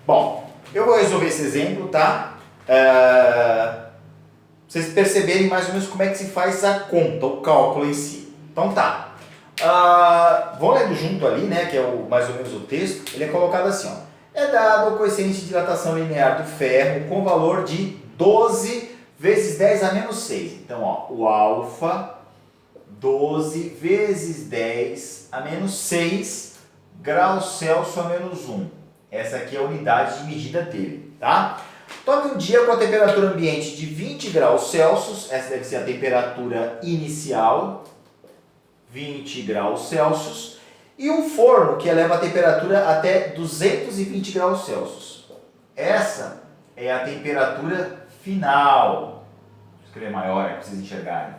Bom, eu vou resolver esse exemplo, tá? Pra vocês perceberem mais ou menos como é que se faz a conta, o cálculo em si. Então tá. Vou lendo junto ali, né, que é mais ou menos o texto. Ele é colocado assim, ó. É dado o coeficiente de dilatação linear do ferro com valor de 12 vezes 10 a menos 6. Então, ó, o alfa, 12 vezes 10 a menos 6 graus Celsius a menos 1. Essa aqui é a unidade de medida dele, tá? Tome um dia com a temperatura ambiente de 20 graus Celsius, essa deve ser a temperatura inicial, 20 graus Celsius, e um forno que eleva a temperatura até 220 graus Celsius. Essa é a temperatura final. Vou escrever maior para vocês enxergarem.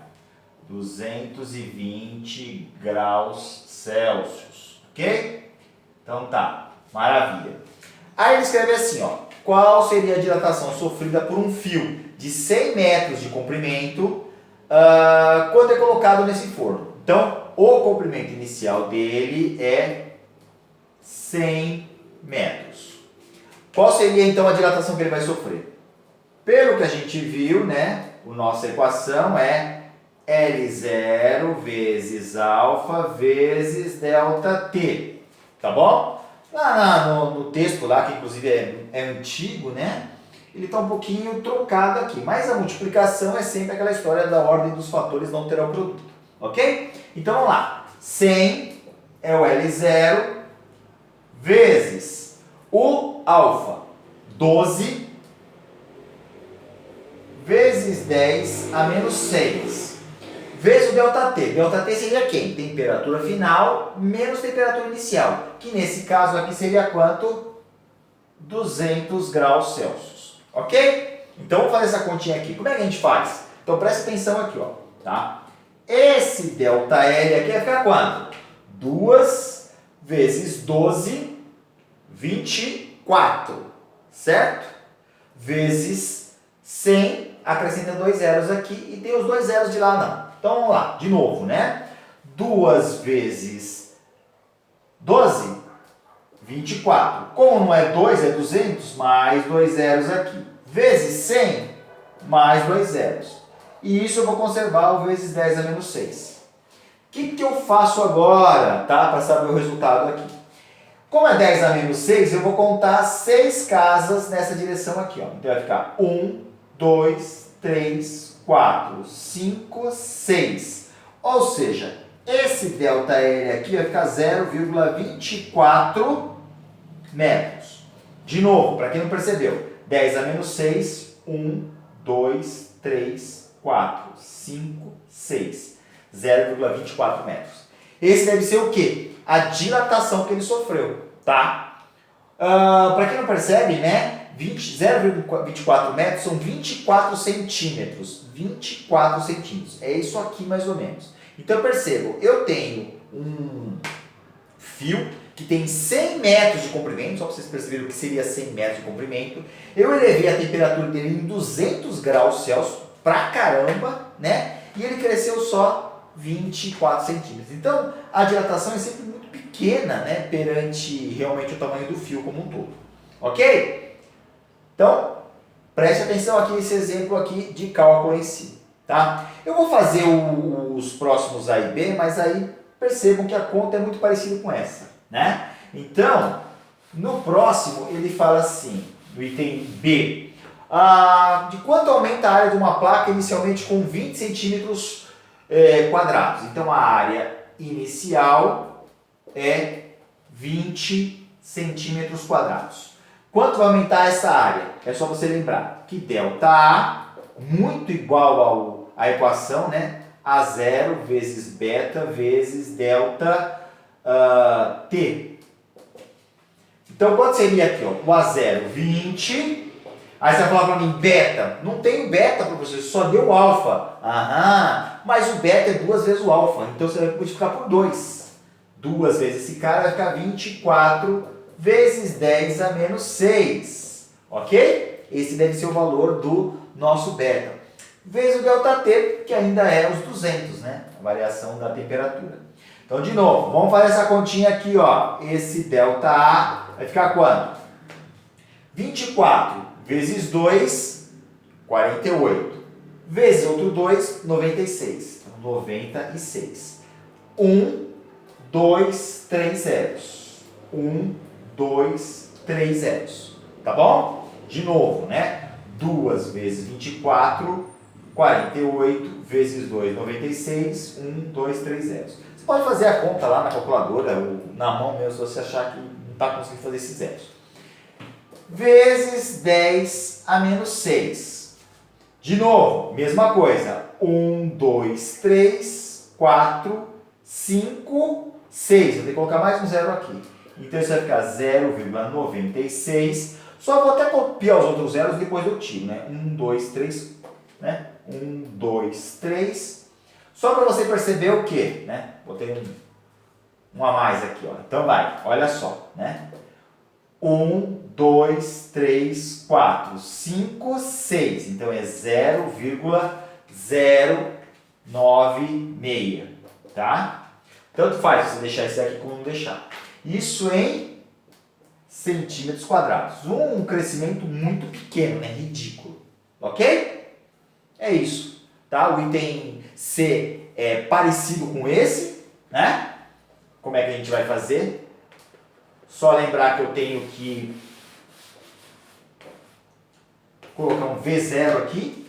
220 graus Celsius, ok? Então tá, maravilha. Aí ele escreve assim, ó. Qual seria a dilatação sofrida por um fio de 100 metros de comprimento quando é colocado nesse forno? Então, o comprimento inicial dele é 100 metros. Qual seria então a dilatação que ele vai sofrer? Pelo que a gente viu, né, a nossa equação é L0 vezes alfa vezes ΔT, tá bom? Lá no texto lá, que inclusive é antigo, né? Ele está um pouquinho trocado aqui, mas a multiplicação é sempre aquela história da ordem dos fatores não terá o produto, ok? Então vamos lá, 100 é o L0 vezes o alfa, 12 vezes 10 a menos 6, vezes o ΔT. ΔT seria quem? Temperatura final menos temperatura inicial, que nesse caso aqui seria quanto? 200 graus Celsius, ok? Então vamos fazer essa continha aqui. Como é que a gente faz? Então presta atenção aqui, ó, tá? Esse ΔL aqui vai ficar quanto? 2 vezes 12, 24, certo? Vezes 100, acrescenta 2 zeros aqui e tem os 2 zeros de lá não. Então vamos lá, de novo, né? 2 vezes 12, 24. Como não é 2, é 200, mais 2 zeros aqui. Vezes 100, mais 2 zeros. E isso eu vou conservar o vezes 10 a menos 6. O que eu faço agora, tá? Para saber o resultado aqui. Como é 10 a menos 6, eu vou contar 6 casas nessa direção aqui, ó. Então vai ficar 1, 2, 3, 4, 5, 6. Ou seja, esse ΔL aqui vai ficar 0,24 metros. De novo, para quem não percebeu, 10 a menos 6, 1, 2, 3, 4, 5, 6. 0,24 metros. Esse deve ser o quê? A dilatação que ele sofreu, tá? Para quem não percebe, né? 0,24 metros são 24 centímetros. 24 centímetros. É isso aqui mais ou menos. Então percebam, eu tenho um fio que tem 100 metros de comprimento, só para vocês perceberem o que seria 100 metros de comprimento. Eu elevei a temperatura dele em 200 graus Celsius, pra caramba, né? E ele cresceu só 24 centímetros. Então, a dilatação é sempre muito pequena, né? Perante realmente o tamanho do fio como um todo. Ok? Então, preste atenção aqui nesse exemplo aqui de cálculo em si, tá? Eu vou fazer os próximos A e B, mas aí percebam que a conta é muito parecida com essa, né? Então, no próximo ele fala assim, no item B, de quanto aumenta a área de uma placa inicialmente com 20 centímetros quadrados. Então, a área inicial é 20 centímetros quadrados. Quanto vai aumentar essa área? É só você lembrar que ΔA, muito igual à equação, né? A0 vezes beta vezes ΔT. Então, quanto seria aqui? Ó? O A0, 20. Aí você vai falar para mim, beta. Não tem beta, professor, só deu alfa. Aham, mas o beta é 2 vezes o alfa. Então, você vai multiplicar por 2. 2 vezes esse cara vai ficar 24 vezes 10 a menos 6. Ok? Esse deve ser o valor do nosso beta. Vezes o ΔT, que ainda é os 200, né? A variação da temperatura. Então, de novo, vamos fazer essa continha aqui, ó. Esse ΔA vai ficar quanto? 24 vezes 2, 48. Vezes outro 2, 96. Então, 96. 1, 2, 3 zeros. 1, 2, 3 zeros. Tá bom? De novo, né? 2 vezes 24, 48 vezes 2, 96. 1, 2, 3 zeros. Você pode fazer a conta lá na calculadora, ou na mão mesmo, se você achar que não está conseguindo fazer esses zeros. Vezes 10 a menos 6. De novo, mesma coisa. 1, 2, 3, 4, 5, 6. Vou ter que colocar mais um zero aqui. Então isso vai ficar 0,96. Só vou até copiar os outros zeros e depois eu tiro, né? 1, 2, 3, né? 1, 2, 3. Só para você perceber o quê? Né? Botei um a mais aqui, ó. Então vai, olha só, né? 1, 2, 3, 4, 5, 6. Então é 0,096, tá? Tanto faz você deixar isso aqui como não deixar. Isso em centímetros quadrados. Um crescimento muito pequeno, né? Ridículo. Ok? É isso. Tá? O item C é parecido com esse, né? Como é que a gente vai fazer? Só lembrar que eu tenho que colocar um V0 aqui,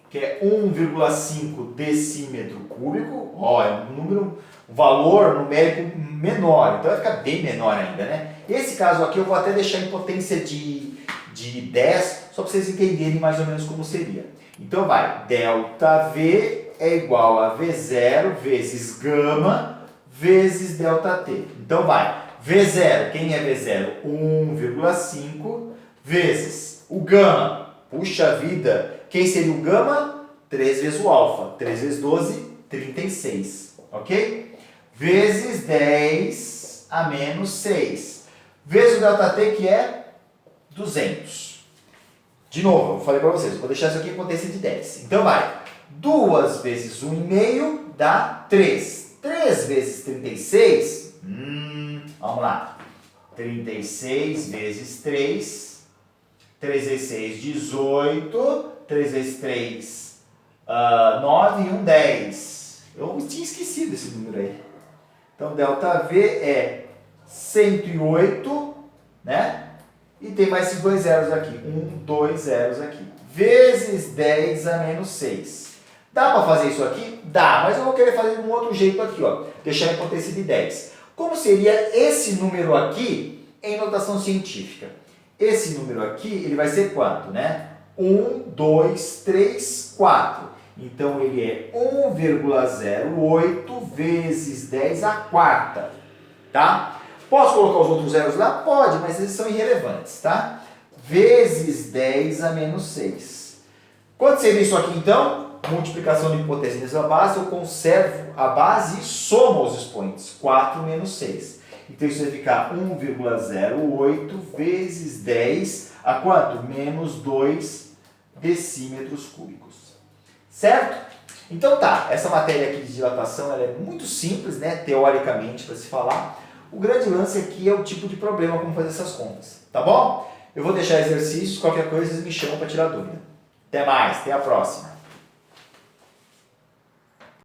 que é 1,5 decímetro cúbico. Ó, é um valor numérico menor, então vai ficar bem menor ainda, né? Esse caso aqui eu vou até deixar em potência de 10, só para vocês entenderem mais ou menos como seria. Então vai, ΔV é igual a V0 vezes gama vezes ΔT. Então vai, V0, quem é V0? 1,5 vezes o gama. Puxa vida, quem seria o gama? 3 vezes o alfa. 3 vezes 12, 36. Ok? Vezes 10 a menos 6. Vezes o ΔT, que é 200. De novo, eu falei para vocês, vou deixar isso aqui em potência de 10. Então vai, 2 vezes 1,5 dá 3. 3 vezes 36, vamos lá. 36 vezes 3, 3 vezes 6, 18. 3 vezes 3, 9 e 1, 10. Eu tinha esquecido esse número aí. Então, ΔV é 108, né? E tem mais esses dois zeros aqui. 1, 2 zeros aqui. Vezes 10 a menos 6. Dá para fazer isso aqui? Dá, mas eu vou querer fazer de um outro jeito aqui, ó. Deixar em potência de 10. Como seria esse número aqui em notação científica? Esse número aqui, ele vai ser quanto, né? 1, 2, 3, 4. Então, ele é 1,08 vezes 10 à quarta, tá? Posso colocar os outros zeros lá? Pode, mas eles são irrelevantes, tá? Vezes 10 a menos 6. Quanto seria isso aqui, então? Multiplicação de potência vezes a base, eu conservo a base e somo os expoentes. 4 menos 6. Então, isso vai ficar 1,08 vezes 10 a quanto? Menos 2 decímetros cúbicos. Certo? Então tá, essa matéria aqui de dilatação ela é muito simples, né, teoricamente, para se falar. O grande lance aqui é o tipo de problema, como fazer essas contas. Tá bom? Eu vou deixar exercícios, qualquer coisa vocês me chamam para tirar dúvida. Até mais, até a próxima.